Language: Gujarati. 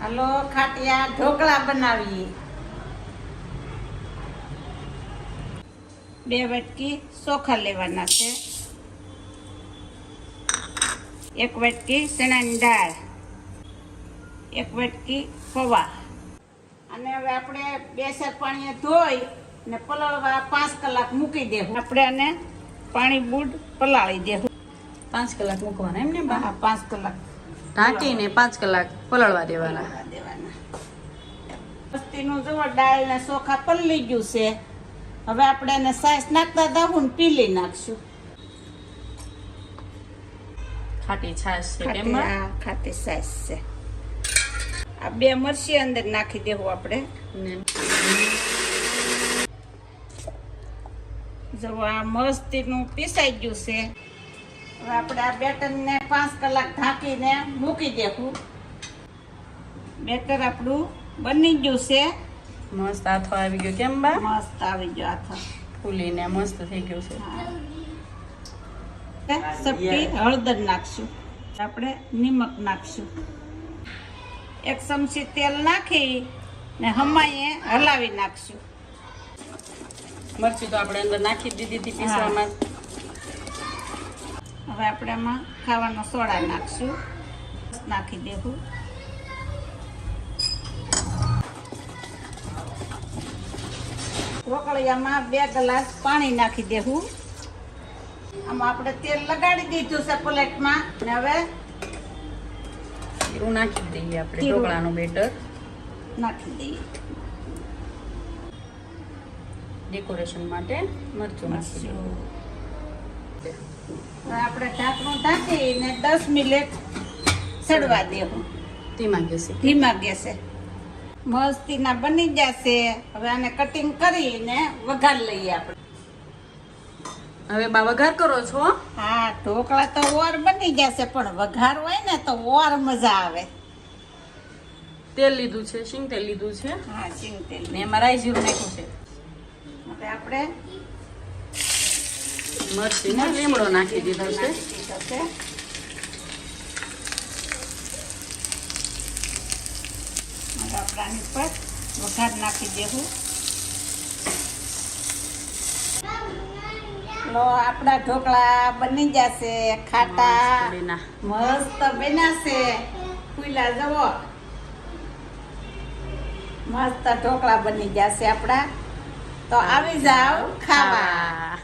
હાલો ખાટિયા ઢોકળા બનાવીએ. 2 વાટકી ચોખા લેવાના છે, 1 વાટકી ચણાની દાળ, 1 વાટકી પૌવા. અને હવે આપણે 2 પાણીએ ધોઈ ને પલાળવા 5 કલાક મૂકી દેવું. આપણે આને પાણી બૂડ પલાળી દેવું. 5 કલાક મૂકવાના એમ ને? હા, 5 કલાક ઢાંકીને 5 કલાક પલાળવા દેવાના. મસ્તીનું જુઓ દાળ ને ચોખા પલળી ગયું છે. હવે આપણે એને સાસ નાખતા દાવું ને પીલી નાખશું. ખાટી છાશ છે એમાં. ખાટી સાસ છે. આ 2 મરચી અંદર નાખી દેવું આપણે. જો આ મસ્તીનું પીસાઈ ગયું છે. હવે આપણે આ બેટરને 5 કલાક ઢાંકીને મૂકી દેવું. બેટર આપણું બની ગયું છે. મસ્ત આથો આવી ગયો કેમ બા? મસ્ત આવી ગયો આથો. ફૂલીને મસ્ત થઈ ગયું છે. સપટી હળદર નાખશું. આપણે નિમક નાખશું. 1 ચમચી તેલ નાખી ને હમાઈએ હલાવી નાખશું. મરચી તો આપણે અંદર નાખી દીધી હતી પીસવામાં. હવે આપણે આમાં ખાવાનો સોડા નાખશું. નાખી દેવું. ઢોકળિયામાં 2 ગ્લાસ પાણી નાખી દેવું. આમાં આપણે તેલ લગાડી દીધું છે પ્લેટમાં. અને હવે જીરું નાખી દઈએ આપણે. ઢોકળાનું બેટર નાખી દઈએ. ડેકોરેશન માટે મરચું નાખી દઈએ. હવે આપણે ઢાંકણું ઢાંકીને 10 મિનિટ સડવા દેવું ધીમા ગેસે. ધીમા ગેસે. મસ્તીના બની જશે. હવે આને કટિંગ કરીને વઘાર લઈએ આપણે. હવે બા વઘાર કરો છો? હા, ઢોકળા તો ઓર બની જશે પણ વઘાર હોય ને તો ઓર મજા આવે. તેલ લીધું છે, સિંગ તેલ લીધું છે. હા, સિંગ તેલ. ને એમાં રાઈ જીરું નાખ્યું છે. હવે આપણે મરચી ને લીમડો નાખી દીધો છે. હવે આપણે આની પર વઘાર નાખી દેવું. લો આપણા ઢોકળા બની જશે. ખાટા મસ્ત બનાશે. ફૂલા જવો મસ્ત ઢોકળા બની જશે આપણા. તો આવી જાવ ખાવા.